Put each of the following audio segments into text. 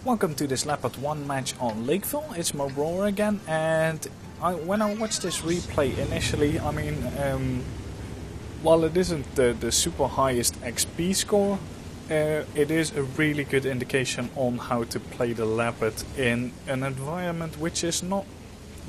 Welcome to this Leopard 1 match on Lakeville. It's Maroar again, and when I watched this replay initially, I mean, while it isn't the super highest XP score, it is a really good indication on how to play the Leopard in an environment which is not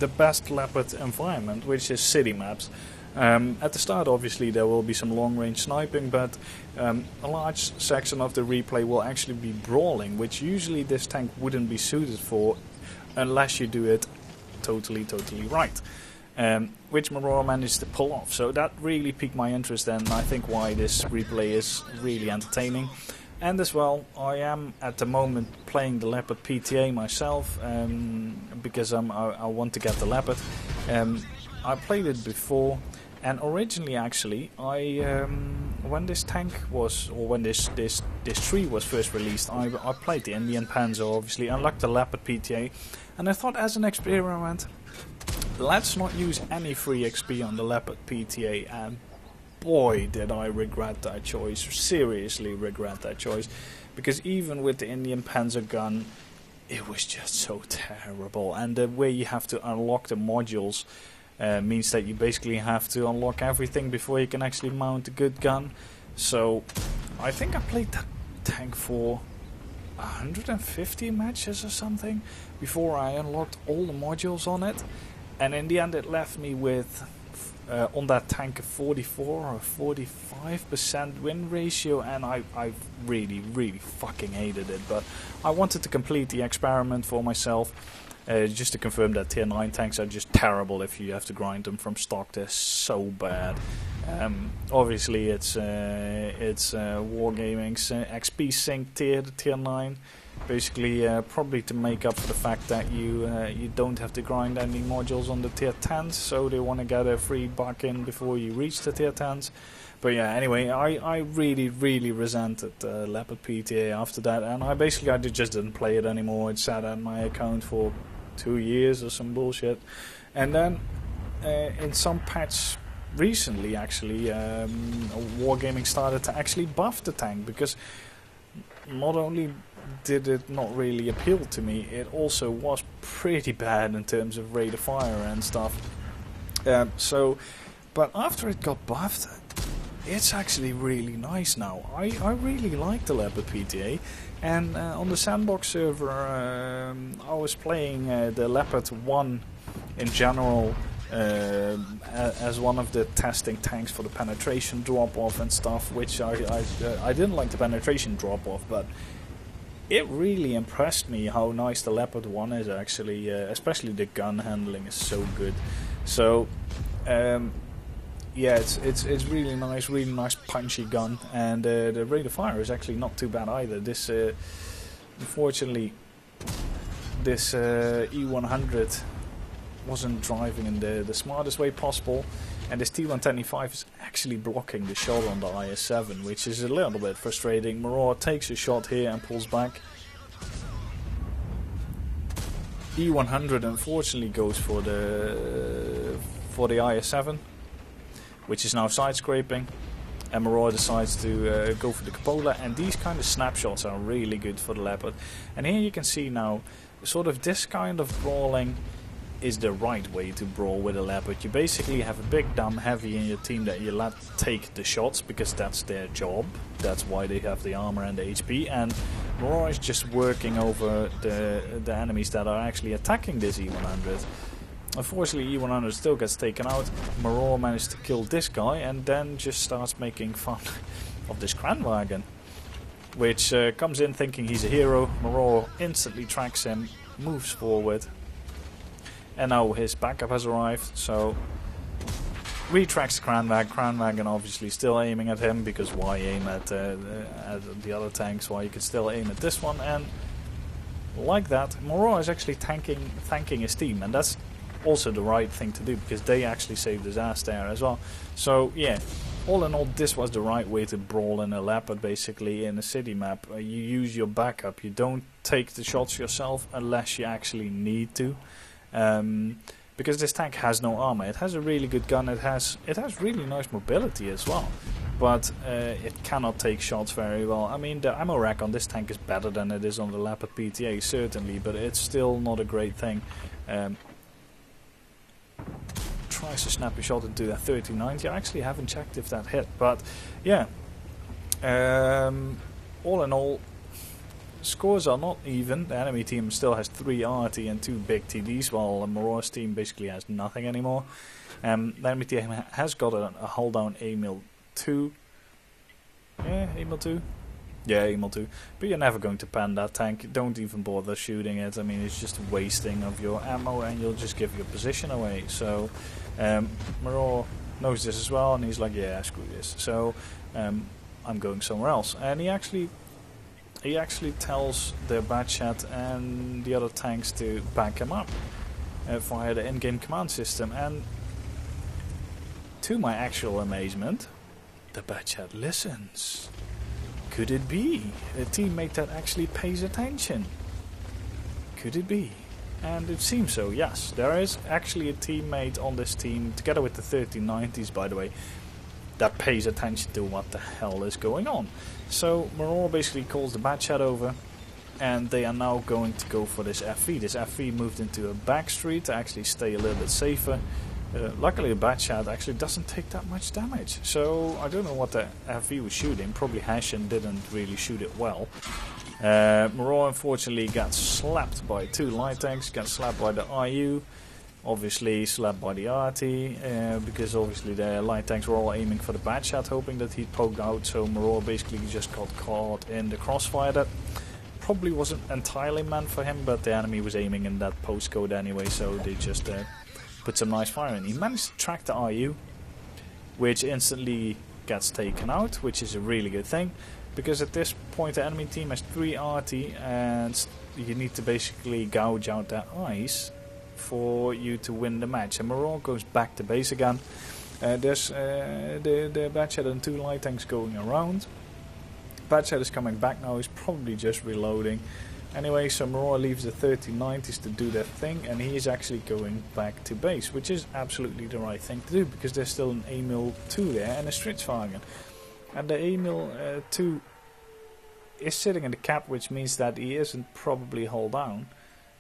the best Leopard environment, which is city maps. At the start, obviously, there will be some long-range sniping, but a large section of the replay will actually be brawling, which usually this tank wouldn't be suited for unless you do it totally right. Which Maroar managed to pull off, so that really piqued my interest, and I think why this replay is really entertaining. And as well, I am at the moment playing the Leopard PTA myself, because I want to get the Leopard. I played it before, and originally actually, when this tank was, or when this tree was first released, I played the Indian Panzer, obviously, unlocked the Leopard PTA, and I thought as an experiment, let's not use any free XP on the Leopard PTA, and boy did I regret that choice, seriously regret that choice, because even with the Indian Panzer gun, it was just so terrible, and the way you have to unlock the modules means that you basically have to unlock everything before you can actually mount a good gun. So I think I played that tank for 150 matches or something before I unlocked all the modules on it, and in the end it left me with on that tank a 44 or 45% win ratio, and I really fucking hated it, but I wanted to complete the experiment for myself. Just to confirm that tier 9 tanks are just terrible if you have to grind them from stock. They're so bad. Obviously it's Wargaming's XP sync tier 9. Basically probably to make up for the fact that you don't have to grind any modules on the tier 10s, so they want to get a free buck in before you reach the tier 10s. But yeah, anyway, I really resented Leopard PTA after that, and I just didn't play it anymore. It sat on my account for 2 years or some bullshit, and then in some patch recently, actually, Wargaming started to actually buff the tank, because not only did it not really appeal to me, it also was pretty bad in terms of rate of fire and stuff. But after it got buffed, it's actually really nice now. I really like the Leopard PTA, and on the sandbox server I was playing the Leopard 1 in general as one of the testing tanks for the penetration drop-off and stuff, which I didn't like the penetration drop-off, but it really impressed me how nice the Leopard 1 is actually, especially the gun handling is so good. So yeah, it's really nice punchy gun, and the rate of fire is actually not too bad either. This unfortunately this E100 wasn't driving in the smartest way possible, and this T125 is actually blocking the shot on the IS-7, which is a little bit frustrating. Maroar takes a shot here and pulls back. E100 unfortunately goes for the IS-7, which is now side scraping, and Maroar decides to go for the cupola, and these kind of snapshots are really good for the Leopard. And here you can see now, sort of this kind of brawling is the right way to brawl with a Leopard. You basically have a big dumb heavy in your team that you let take the shots, because that's their job, that's why they have the armor and the HP, and Maroar is just working over the enemies that are actually attacking this E100. Unfortunately, E100 still gets taken out. Maroar managed to kill this guy, and then just starts making fun of this Kranwagen, which comes in thinking he's a hero. Maroar instantly tracks him, moves forward, and now his backup has arrived, so retracks the Kranwagen obviously still aiming at him, because why aim at the other tanks, why you could still aim at this one, and like that, Maroar is actually thanking his team, and that's also the right thing to do, because they actually saved his ass there as well. So yeah, all in all, this was the right way to brawl in a Leopard, basically, in a city map. You use your backup, you don't take the shots yourself unless you actually need to, because this tank has no armor. It has a really good gun, it has really nice mobility as well. but it cannot take shots very well. I mean, the ammo rack on this tank is better than it is on the Leopard PTA, certainly, but it's still not a great thing. Tries to snap a shot into that 3090. I actually haven't checked if that hit, but yeah. All in all, scores are not even. The enemy team still has 3 RT and 2 big TDs, while Maroar's team basically has nothing anymore. The enemy team has got a hold down Emil 2. Yeah, Emil 2. Yeah, Emil 2. But you're never going to pan that tank. Don't even bother shooting it. I mean, it's just a wasting of your ammo, and you'll just give your position away. So, Maroar knows this as well, and he's like, yeah, screw this. So, I'm going somewhere else. And he actually tells the bad chat and the other tanks to back him up via the in-game command system. And to my actual amazement, the bad chat listens. Could it be a teammate that actually pays attention? Could it be? And it seems so, yes. There is actually a teammate on this team, together with the 3090s, by the way, that pays attention to what the hell is going on. So Maroar basically calls the bad chat over, and they are now going to go for this FV. This FV moved into a back street to actually stay a little bit safer. Luckily the bad chat actually doesn't take that much damage. So I don't know what the FV was shooting. Probably Hashin didn't really shoot it well. Maroar unfortunately got slapped by 2 light tanks, got slapped by the IU. Obviously slapped by the RT, because obviously the light tanks were all aiming for the bad shot, hoping that he'd poke out, so Maroar basically just got caught in the crossfire. That probably wasn't entirely meant for him, but the enemy was aiming in that postcode anyway, so they just put some nice fire in. He managed to track the RU, which instantly gets taken out, which is a really good thing, because at this point the enemy team has 3 RT, and you need to basically gouge out their eyes for you to win the match. And Maroar goes back to base again. There's the Batchat and 2 light tanks going around. Batchat is coming back now, he's probably just reloading. Anyway, so Maroar leaves the 3090s to do their thing, and he is actually going back to base, which is absolutely the right thing to do, because there's still an Emil 2 there and a Stridsvagen. And the Emil 2 is sitting in the cap, which means that he isn't probably hull down.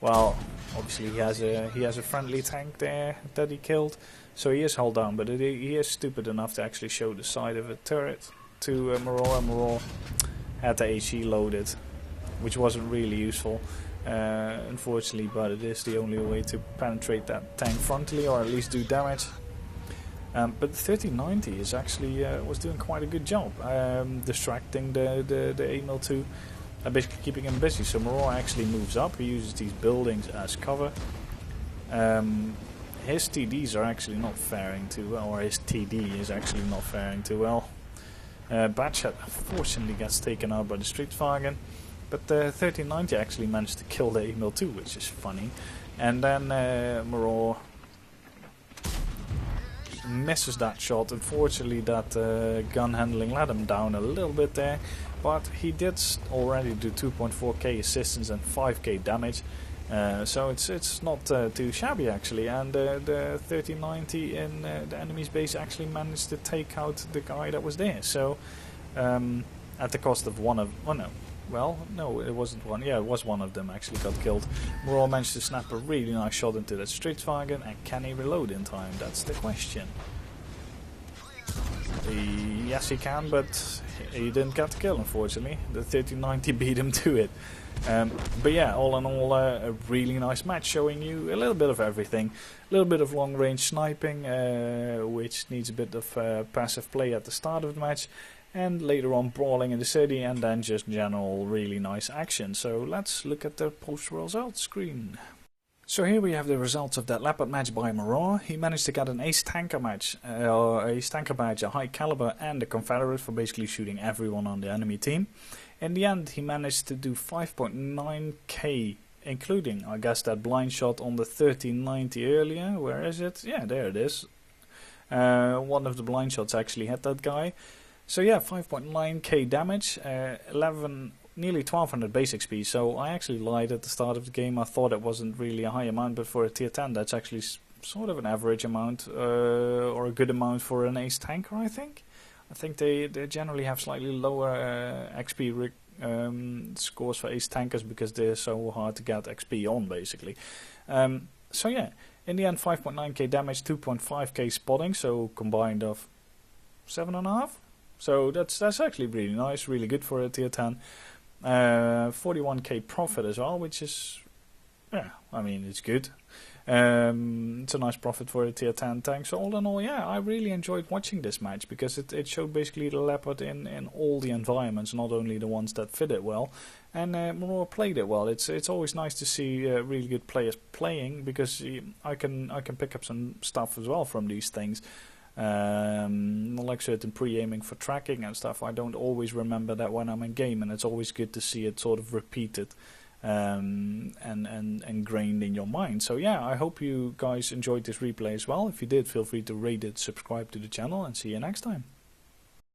Well, obviously he has a friendly tank there that he killed, so he is hull down, but he is stupid enough to actually show the side of a turret to Maroar. Maroar had the HE loaded, which wasn't really useful, unfortunately, but it is the only way to penetrate that tank frontally, or at least do damage. But the 3090 is actually was doing quite a good job, distracting the Emil 2. Basically keeping him busy. So Maroar actually moves up, he uses these buildings as cover. His TDs are actually not faring too well, or his TD is actually not faring too well. Batchat unfortunately gets taken out by the Stridsvagen, but the 3090 actually managed to kill the Emil 2, which is funny. And then Maroar misses that shot. Unfortunately that gun handling let him down a little bit there, but he did already do 2.4k assistance and 5k damage, so it's not too shabby actually. And the 3090 in the enemy's base actually managed to take out the guy that was there, so at the cost of one of, oh no, well, no, it wasn't one, yeah, it was one of them actually got killed. Maroar managed to snap a really nice shot into that Stridsvagen, and can he reload in time? That's the question. Yes, he can, but he didn't get the kill, unfortunately. The 3090 beat him to it. But yeah, all in all, a really nice match, showing you a little bit of everything. A little bit of long-range sniping, which needs a bit of passive play at the start of the match, and later on brawling in the city, and then just general really nice action. So let's look at the post-results screen. So here we have the results of that Leopard match by Maroar. He managed to get an ace tanker match, ace tanker badge, a high caliber, and a Confederate for basically shooting everyone on the enemy team. In the end, he managed to do 5.9k, including, I guess, that blind shot on the 3090 earlier. Where is it? Yeah, there it is. One of the blind shots actually hit that guy. So yeah, 5.9k damage, nearly 1200 basic speed. So I actually lied at the start of the game. I thought it wasn't really a high amount, but for a tier 10 that's actually sort of an average amount, or a good amount for an ace tanker, I think. I think they generally have slightly lower XP scores for ace tankers because they're so hard to get XP on, basically. So yeah, in the end, 5.9k damage, 2.5k spotting, so combined of 7.5. So that's actually really nice, really good for a tier 10. 41k profit as well, which is, yeah, I mean, it's good. It's a nice profit for a tier 10 tank. So all in all, yeah, I really enjoyed watching this match because it showed basically the Leopard in all the environments, not only the ones that fit it well. And Maroar played it well. It's always nice to see really good players playing because I can pick up some stuff as well from these things. Like certain pre-aiming for tracking and stuff. I don't always remember that when I'm in game, and it's always good to see it sort of repeated. And ingrained in your mind. So yeah, I hope you guys enjoyed this replay as well. If you did, feel free to rate it, subscribe to the channel, and see you next time.